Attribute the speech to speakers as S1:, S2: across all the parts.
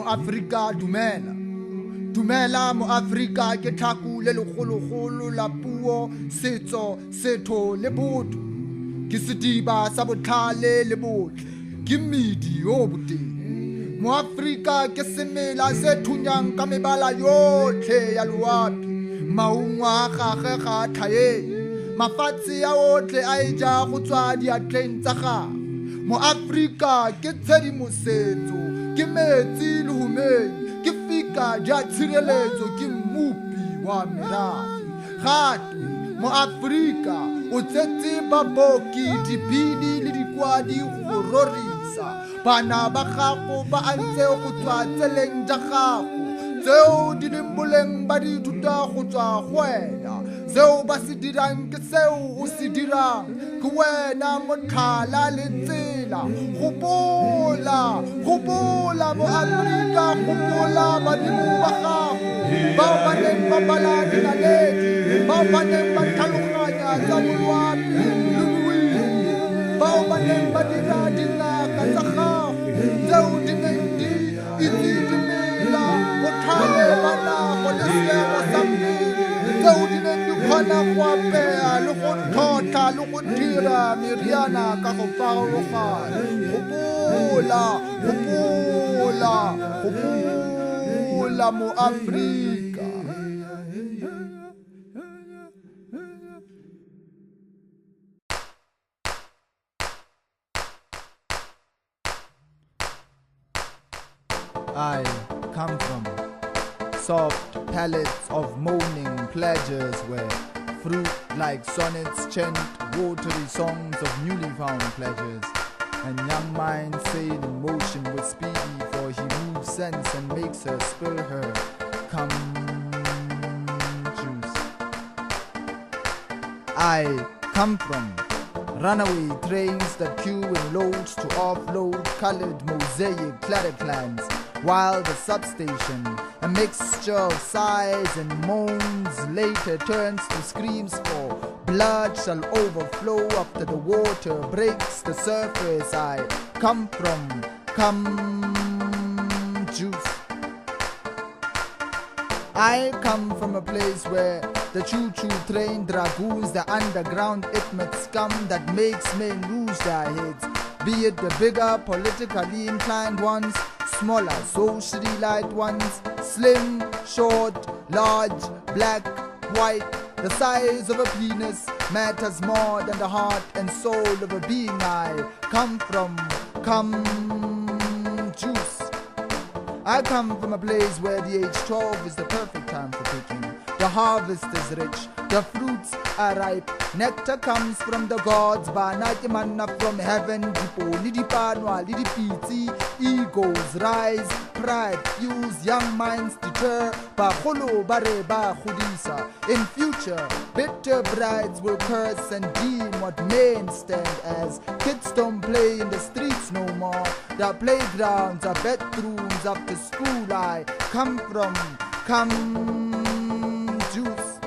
S1: Africa dumela mo Africa ke tlhaku le legologolo la puo setso setho le botho ke sediba sa botlhale le botle ke mmidi o boteng mo Africa ke semela se thunyang ka mebala yotlhe ya loapi maungo a gage ga tlhae mafatshe a otlhe a eja go tswa diatleng tsa gago mo Africa ke tshedimosetso ke metsi le humeng ke fika ja tshireletso ke mmupi wa merafe gape mo Africa o tsetse baboki dibini le dikwadi go rorisa bana ba gago ba antse go tswa tseleng ja gago tseo di leng boleng ba di thuta go tswa go wena seo ba se dirang ke seo o se dirang ke wena motlhala le tsela gopola mo Africa gopola badimo ba gago bao ba neng ba bala dinaledi bao ba neng ba tlhaloganya tsa bolwadi le boifi bao ba neng ba dira dingaka tsa gago tseo di neng di itse dimela botlhale ba nago le seemo sa mmele tseo di neng di kgona go apea le go tlhotlha le go dira meriana ka go farologana gopola mo Africa. I come from soft palettes of moaning pleasures where fruit like sonnets chant watery songs of newly found pleasures, and young minds sail in motion with speedy, for he moves sense and makes her spill her come juice. I come from runaway trains that queue in loads to offload colored mosaic clans, while the substation, a mixture of sighs and moans, later turns to screams for blood shall overflow after the water breaks the surface. I come from juice. I come from a place where the choo-choo train dragoons the underground ethnic scum that makes men lose their heads, be it the bigger politically inclined ones, smaller socially light ones, slim, short, large, black, white. The size of a penis matters more than the heart and soul of a being. I come from come juice. I come from a place where the age 12 is the perfect time for picking. The harvest is rich, the fruits are ripe. Nectar comes from the gods, banati manna from heaven. Dipoli dipanwa, lidipiti, egos rise, pride fuels, young minds deter. Baholo bare ba khudisa. In future, bitter brides will curse and deem what men stand as. Kids don't play in the streets no more. The playgrounds are bedrooms after school. I come from, juice.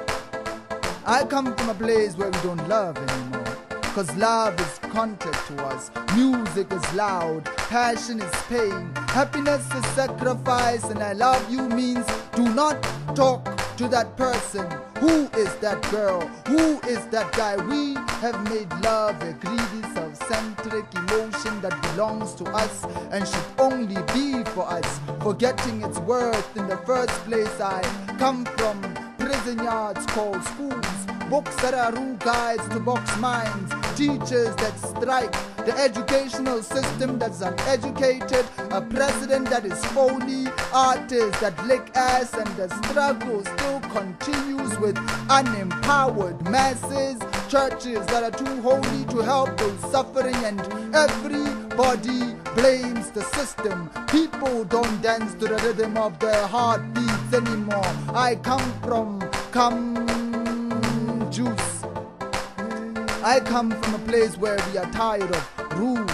S1: I come from a place where we don't love anymore, cause love is contact to us. Music is loud, passion is pain, happiness is sacrifice, and I love you means do not talk to that person. Who is that girl? Who is that guy? We have made love a greedy, self-centric emotion that belongs to us and should only be for us, forgetting its worth in the first place. I come from prison yards called schools, books that are rule guides to box minds, teachers that strike, the educational system that's uneducated, a president that is phony, artists that lick ass, and the struggle still continues with unempowered masses, churches that are too holy to help those suffering, and everybody blames the system. People don't dance to the rhythm of their heartbeats anymore. I come from juice. I come from a place where we are tired of rules,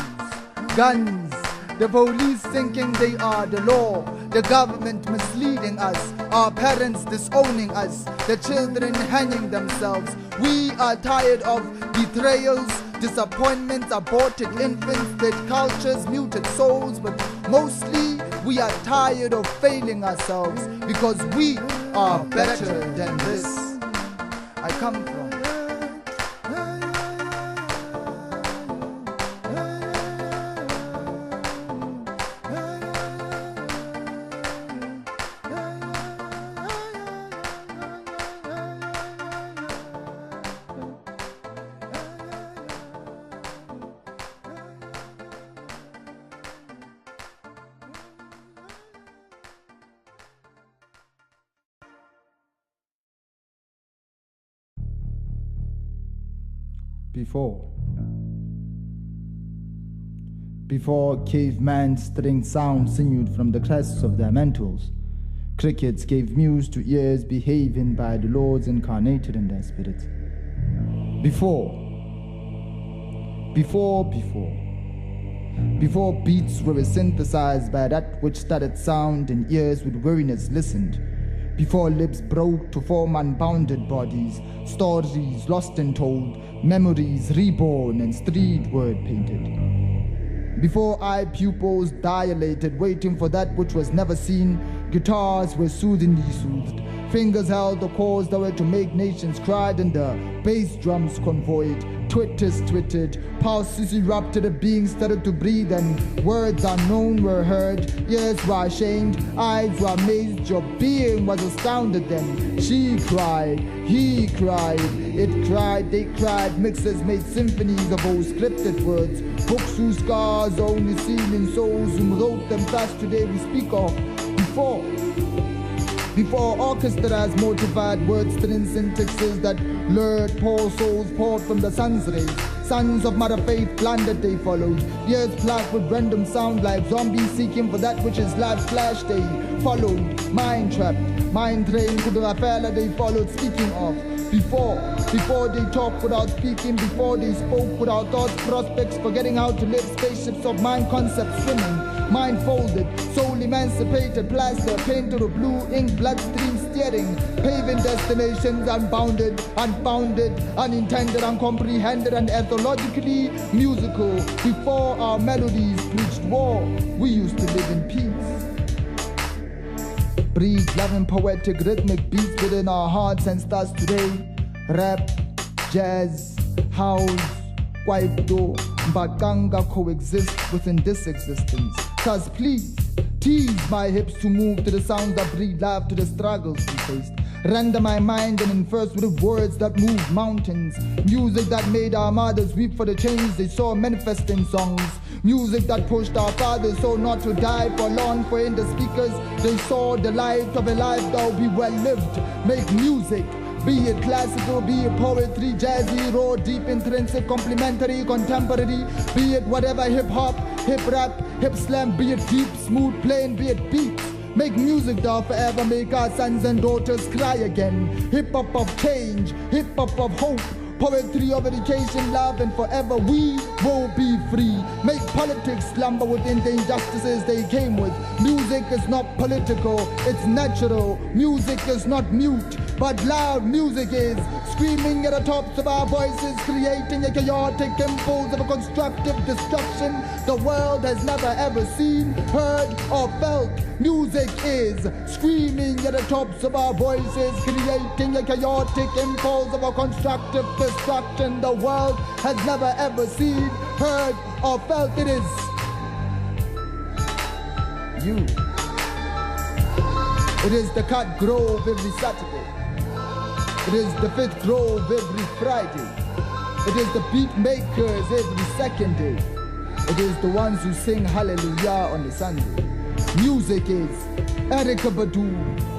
S1: guns, the police thinking they are the law, the government misleading us, our parents disowning us, the children hanging themselves. We are tired of betrayals, disappointments, aborted infants, dead cultures, muted souls, but mostly we are tired of failing ourselves because we are better than this. I come from. Before caveman string sound sinued from the crests of their mantles, crickets gave muse to ears behaving by the lords incarnated in their spirits. Before beats were synthesized by that which started sound and ears with weariness listened. Before lips broke to form unbounded bodies, stories lost and told, memories reborn and street word painted. Before eye pupils dilated, waiting for that which was never seen, guitars were soothingly soothed. Fingers held the chords that were to make nations cry, and the bass drums convoyed. Twitters twittered, pulses erupted, a being started to breathe, and words unknown were heard. Ears were ashamed, eyes were amazed, your being was astounded then. She cried, he cried, it cried, they cried. Mixers made symphonies of old scripted words, books whose scars only seen in souls who wrote them fast today we speak of. Before orchestras motivated words, string syntaxes that lured poor souls poured from the sun's rays. Sons of mother faith plundered they followed. Ears plagued with random sound like zombies seeking for that which is life's flash they followed. Mind trapped, mind trained to the Raffaella they followed. Speaking of before they talked without speaking, before they spoke without thoughts, prospects, forgetting how to live, spaceships of mind concepts swimming, mind folded, soul emancipated, plaster painted with blue ink, bloodstream steering, paving destinations unbounded, unfounded, unintended, uncomprehended, and ethologically musical. Before our melodies preached war, we used to live in peace. Breathe loving poetic rhythmic beats within our hearts and stars today. Rap, jazz, house, kwaito, mbakanga coexist within this existence. Cause please, tease my hips to move to the sounds that breathe life to the struggles we faced. Render my mind and inverse with words that move mountains. Music that made our mothers weep for the change they saw manifest in songs. Music that pushed our fathers so not to die for long, for in the speakers they saw the light of a life that will be well lived. Make music, be it classical, be it poetry, jazzy, raw, deep, intrinsic, complementary, contemporary, be it whatever, hip-hop, hip-rap, hip-slam, be it deep, smooth, plain, be it beats. Make music that will forever make our sons and daughters cry again. Hip-hop of change, hip-hop of hope, poetry of education, love, and forever we will be free. Make politics slumber within the injustices they came with. Music is not political, it's natural. Music is not mute, but loud. Music is screaming at the tops of our voices, creating a chaotic impulse of a constructive destruction the world has never ever seen, heard, or felt. Music is screaming at the tops of our voices, creating a chaotic impulse of a constructive destruction the world has never ever seen, heard, or felt. It is you. It is the Cut Grove every Saturday. It is the Fifth Grove every Friday. It is the beat makers every second day. It is the ones who sing hallelujah on the Sunday. Music is Erika Badu,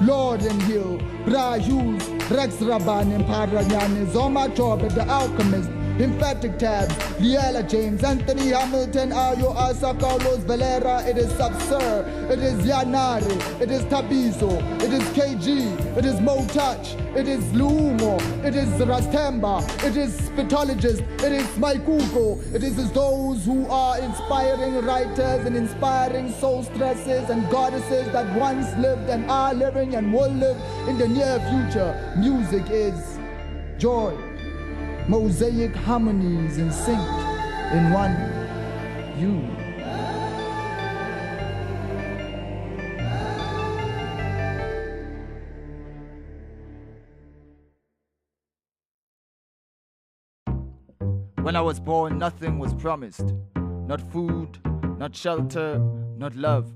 S1: Lauren Hill, Bra Hughes, Rex Raban, and Paranyan, Zoma Torbett, The Alchemist, Emphatic Tabs, Liela James, Anthony Hamilton, Ayo Asa, Carlos Valera. It is Subsur, it is Yanari, it is Tabizo, it is KG, it is Mo Touch, it is Lumo, it is Rastemba, it is Spitologist, it is Mike Ugo, it is those who are inspiring writers and inspiring soul stresses and goddesses that once lived and are living and will live in the near future. Music is joy, mosaic harmonies in sync in one you. When I was born, nothing was promised. Not food, not shelter, not love.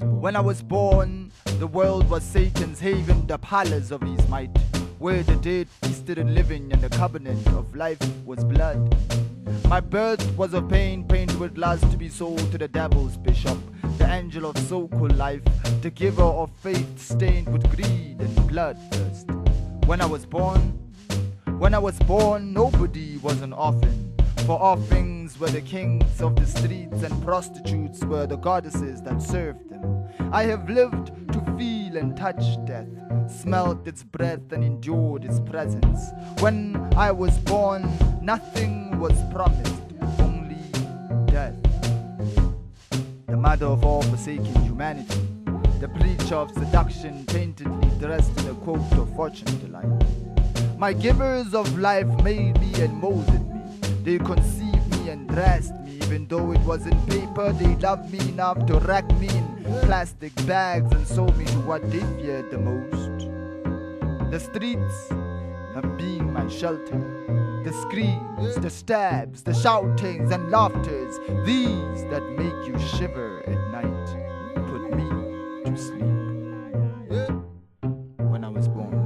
S1: When I was born, the world was Satan's haven, the palace of his might, where the dead feasted and living, and the covenant of life was blood. My birth was of pain, painted with lust to be sold to the devil's bishop, the angel of so-called life, the giver of faith stained with greed and bloodthirst. When I was born, nobody was an orphan, for orphans were the kings of the streets and prostitutes were the goddesses that served them. I have lived to feel and touch death, smelt its breath and endured its presence. When I was born, nothing was promised, only death. The mother of all forsaken humanity, the preacher of seduction paintedly dressed in a coat of fortune delight. My givers of life made me and molded me. They conceived me and dressed me, even though it was in paper. They loved me enough to wrap me in plastic bags and sold me to what they feared the most. The streets have been my shelter. The screams, the stabs, the shoutings and laughters, these that make you shiver at night, put me to sleep. When I was born.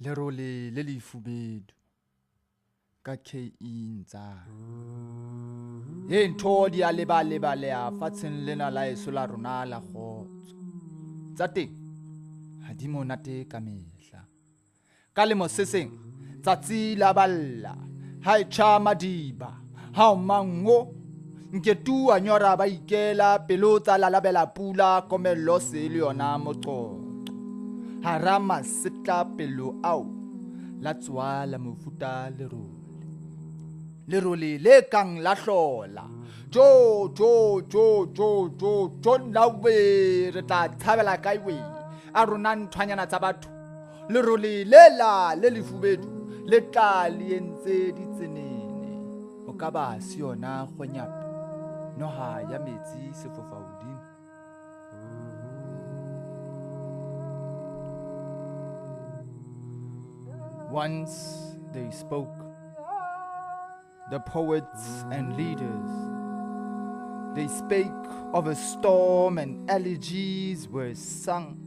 S1: Lerole le lefubedu ka KE ntsa e ntho di a leba le a fatsheng lena la eso la rona la khotso tsa teng ha di monate ka mehla ka lemo se seng tsatsi la balla ha e cha madiba ha o mango nketu a nyora ba ikela pelotsa la labela pula komello se le yona moqo harama sitla pelo au la tswa la mofuta lerole le kang la hlola jo na we re tla tshabela kae we a rona nthwanyana tsa batho lerole lela le lefubedu le tla le entse ditsenene o ka ba se yona kgonyapa
S2: noha ya metsi sefofauding. Once they spoke, the poets and leaders. They spake of a storm and elegies were sung.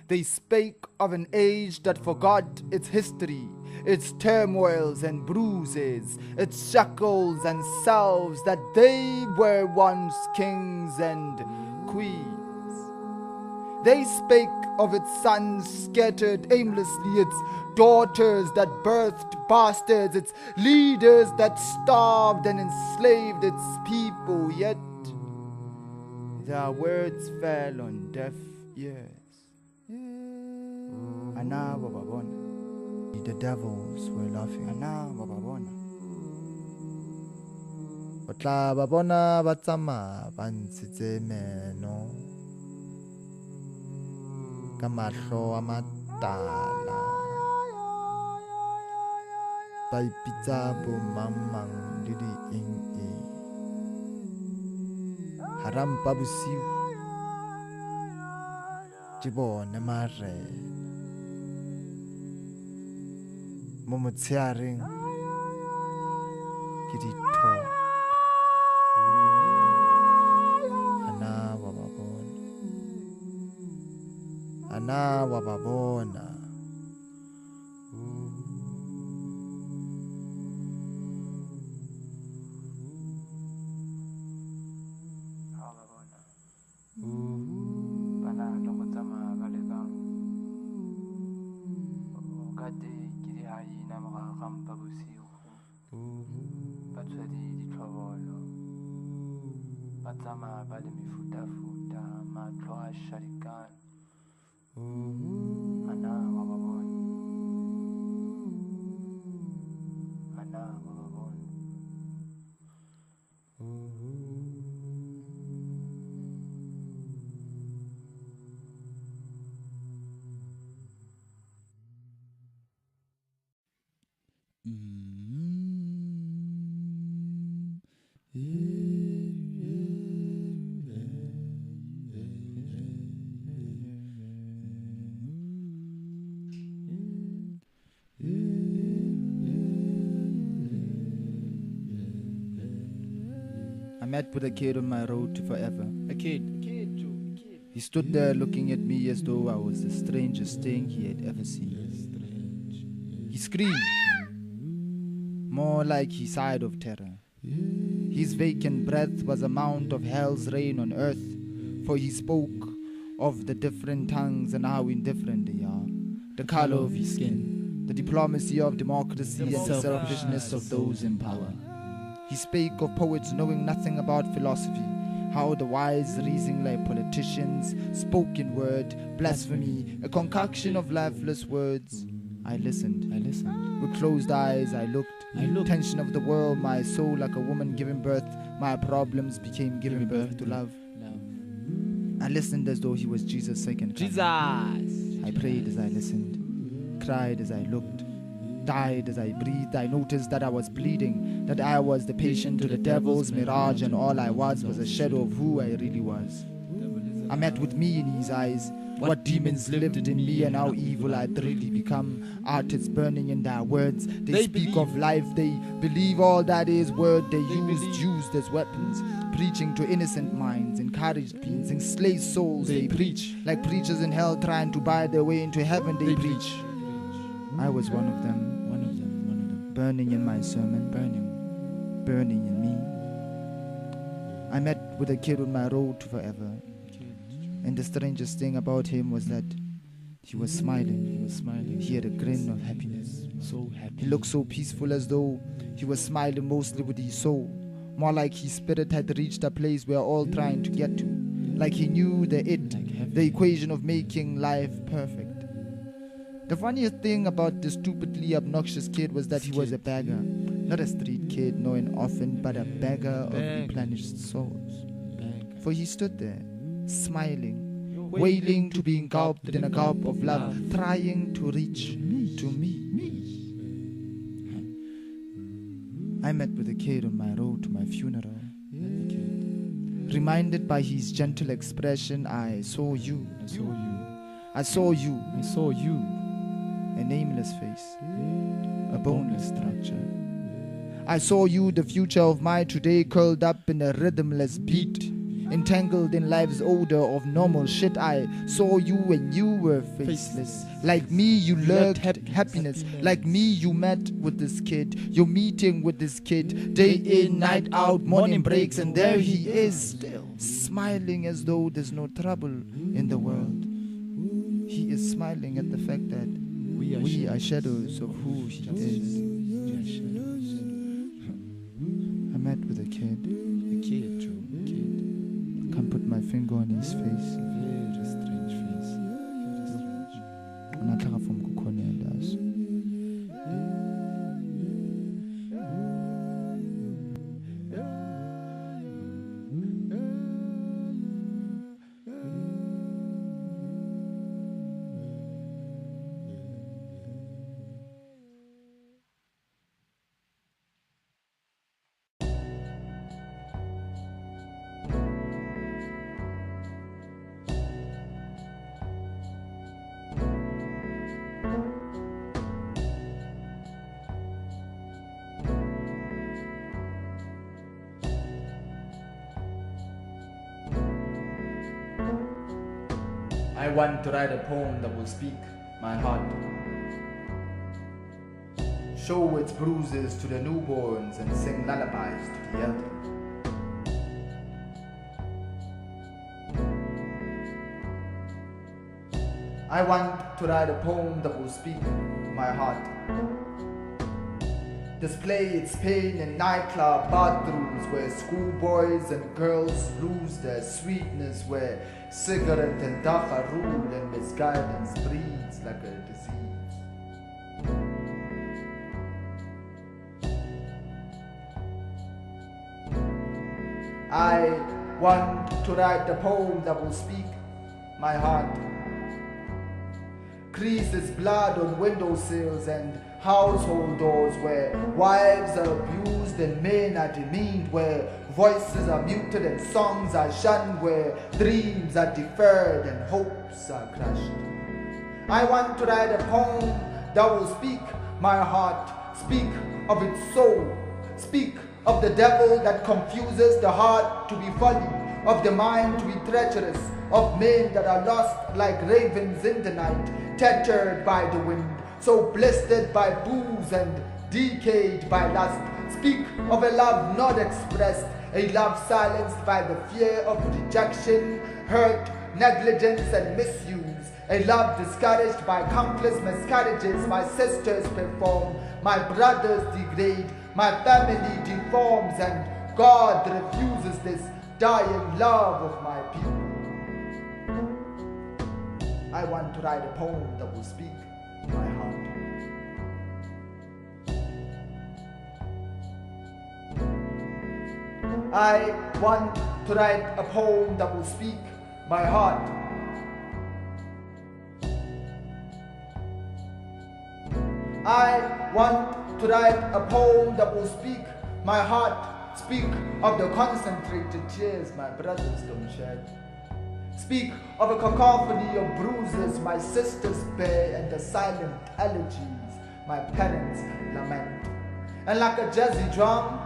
S2: They spake of an age that forgot its history, its turmoils and bruises, its shackles and salves, that they were once kings and queens. They spake of its sons scattered aimlessly, its daughters that birthed bastards, its leaders that starved and enslaved its people, yet their words fell on deaf ears. Ana bababona. The devils were laughing. Ana bababona. Botlhe babona ba tsama ba ntshitse meno ka mahlo a matala ba ipitsa bomamang le di-eng harampa bosiu ke bone marena mo motsheareng ke dithota ana wa babona Batsama ba le mefuta-futa matlo a sharikane. Ana wa babona. Ana wa babona. I met with a kid on my road to forever. A kid. He stood there looking at me as though I was the strangest thing he had ever seen. He screamed, more like he sighed of terror. His vacant breath was a mount of hell's rain on earth, for he spoke of the different tongues and how indifferent they are, the color of his skin, the diplomacy of democracy and the selfishness of those in power. He spake of poets knowing nothing about philosophy, how the wise reason like politicians, spoken word, blasphemy, a concoction of lifeless words. I listened. With closed eyes, I looked. Tension of the world, my soul like a woman giving birth. My problems became giving birth to love. I listened as though he was Jesus' second coming. I prayed as I listened, cried as I looked, died as I breathed. I noticed that I was bleeding, that I was the patient to the devil's mirage, and all I was a shadow of who I really was. I met with me in his eyes, what demons lived in me and how evil I'd really become. Art is burning in their words. They speak of life, they believe all that is word. They used as weapons, preaching to innocent minds, encouraged beings, enslaved souls. They preach like preachers in hell trying to buy their way into heaven. They preach. I was one of them. Burning in my sermon, burning in me. I met with a kid on my road to forever. And the strangest thing about him was that he was smiling. He had a grin of happiness. So happy. He looked so peaceful, as though he was smiling mostly with his soul. More like his spirit had reached a place we're all trying to get to. Like he knew the equation of making life perfect. The funniest thing about this stupidly obnoxious kid was that he was a beggar. Not a street kid, nor an orphan, but a beggar of replenished souls. For he stood there, smiling, wailing to be engulfed in a gulp of love, trying to reach to me. I met with a kid on my road to my funeral. Reminded by his gentle expression, I saw you.
S3: I saw you.
S2: I saw you.
S3: I saw you.
S2: A nameless face,
S3: A boneless structure.
S2: I saw you, the future of my today, curled up in a rhythmless beat, entangled in life's odor of normal shit. I saw you when you were faceless. Like me, you lurked happiness. Like me, you met with this kid. You're meeting with this kid, day in, night out, morning breaks, and there he is, still smiling as though there's no trouble in the world. He is smiling at the fact that we are shadows of who he is. I met with a kid.
S3: A kid, Joe. A kid.
S2: Can't put my finger on his face.
S3: Very strange face. Very strange.
S2: Unahlaka from kukhona ndazo. I want to write a poem that will speak my heart. Show its bruises to the newborns and sing lullabies to the elderly. I want to write a poem that will speak my heart. Display its pain in nightclub bathrooms where schoolboys and girls lose their sweetness, where cigarette and dacha rule and misguidance breeds like a disease. I want to write a poem that will speak my heart. Creases blood on windowsills and household doors, where wives are abused and men are demeaned, where voices are muted and songs are shunned, where dreams are deferred and hopes are crushed. I want to write a poem that will speak my heart, speak of its soul, speak of the devil that confuses the heart to be folly, of the mind to be treacherous, of men that are lost like ravens in the night, tattered by the wind, so blistered by booze and decayed by lust. Speak of a love not expressed, a love silenced by the fear of rejection, hurt, negligence and misuse, a love discouraged by countless miscarriages. My sisters perform, my brothers degrade, my family deforms, and God refuses this dying love of my people. I want to write a poem that will speak my heart. I want to write a poem that will speak my heart. I want to write a poem that will speak my heart. Speak of the concentrated tears my brothers don't shed. Speak of a cacophony of bruises my sisters bear and the silent elegies my parents lament. And like a jazzy drum,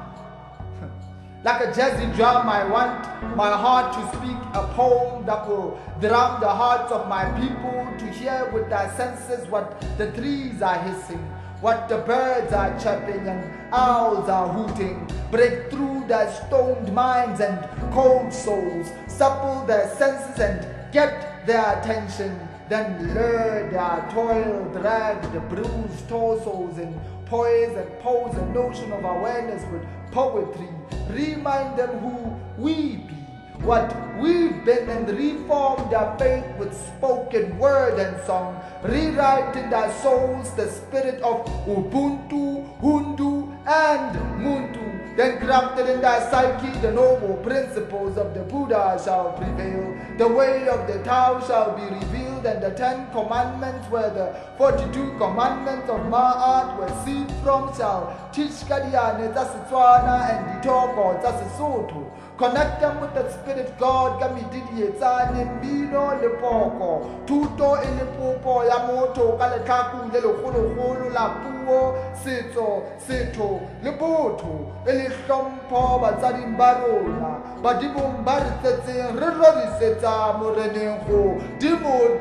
S2: I want my heart to speak a poem that will drown the hearts of my people, to hear with their senses what the trees are hissing, what the birds are chirping and owls are hooting, break through their stoned minds and cold souls, supple their senses and get their attention, then lure their toil, drag the bruised torsos in poise and pose a notion of awareness with poetry, remind them who we be, what we've been, and reform their faith with spoken word and song, rewrite in their souls the spirit of Ubuntu, Hundu, and Muntu. Then grafted in their psyche the noble principles of the Buddha shall prevail. The way of the Tao shall be revealed, and the 10 commandments where the 42 commandments of Ma'at were seed from shall teach Kadiane Zasitswana and Ditoko Zasisotho.
S1: Connect them with the spirit God Gamidiyetsane Mino Lepoko Tuto Elepopo Yamoto Kaletaku Lelo La Puo Sito Sito Lepoto Elishompo Batsarimbarona Badimo Baritse Reroriseta Morenengo Dimo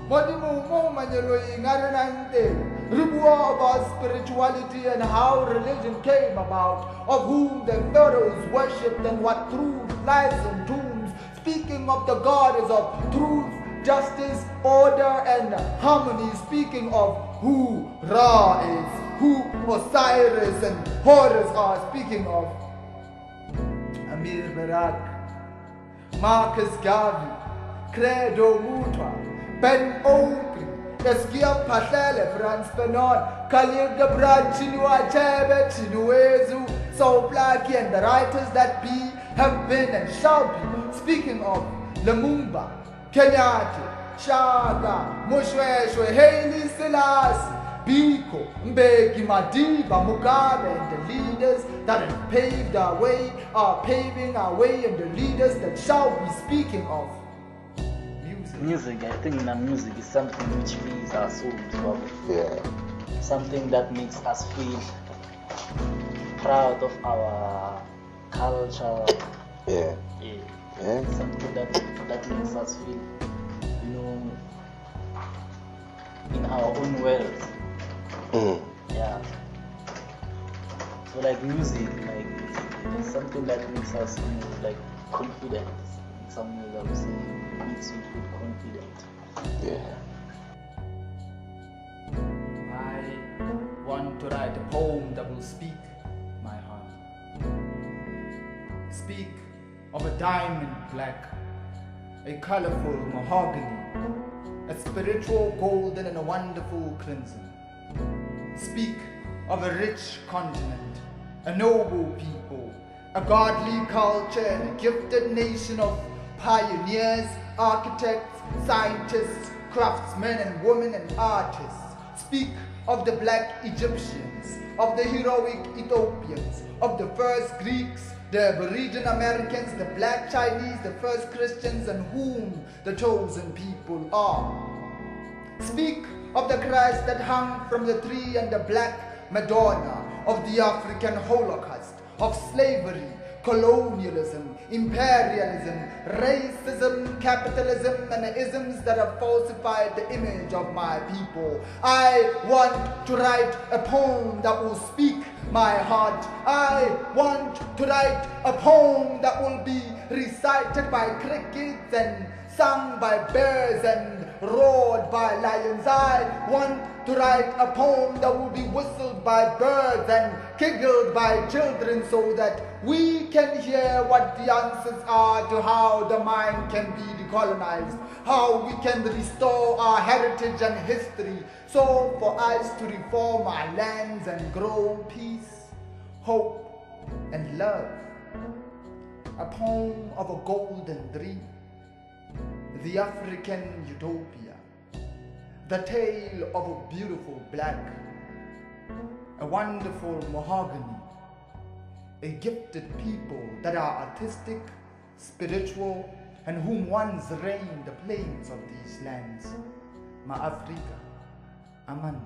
S1: Badimo mo manyelo ingarenante Ribua about spirituality and how religion came about, of whom the pharaohs worshipped and what truth lies in tombs, speaking of the goddess of truth, justice, order and harmony, speaking of who Ra is, who Osiris and Horus are, speaking of Amir Barak, Marcus Garvey, Credo Mutwa, Ben Oakley, Eskia Patlele, Franz Fanon, Khalil Gibran, Chinua Achebe, Chinuezu, So Blackie, and the writers that be, have been, and shall be, speaking of Lumumba, Kenyatta, Shaka, Mushweshwe, Haile Selassie, Biko, Mbeki, Madiba, Mugabe, and the leaders that have paved our way, are paving our way, and the leaders that shall be, speaking of
S4: music. I think that music is something which feeds our souls, Bob.
S5: Yeah.
S4: Something that makes us feel proud of our culture.
S5: Yeah.
S4: Something that makes us feel, in our own world. Yeah. So like music, it's something that makes us feel confident. Something that we say makes you feel confident.
S5: Yeah.
S2: I want to write a poem that will speak my heart. Speak of a diamond black, a colorful mahogany, a spiritual golden and a wonderful crimson. Speak of a rich continent, a noble people, a godly culture and a gifted nation of pioneers, architects, scientists, craftsmen and women and artists. Speak of the black Egyptians, of the heroic Ethiopians, of the first Greeks, the Aboriginal Americans, the black Chinese, the first Christians, and whom the chosen people are. Speak of the Christ that hung from the tree and the black Madonna, of the African Holocaust, of slavery, colonialism, imperialism, racism, capitalism, and isms that have falsified the image of my people. I want to write a poem that will speak my heart. I want to write a poem that will be recited by crickets and sung by bears and roared by lions. I want to write a poem that will be whistled by birds and giggled by children, so that we can hear what the answers are to how the mind can be decolonized, how we can restore our heritage and history, so for us to reform our lands and grow peace, hope, and love. A poem of a golden dream, the African utopia, the tale of a beautiful black, a wonderful mahogany, a gifted people that are artistic, spiritual, and whom once reigned the plains of these lands. Ma Africa, Amanzu.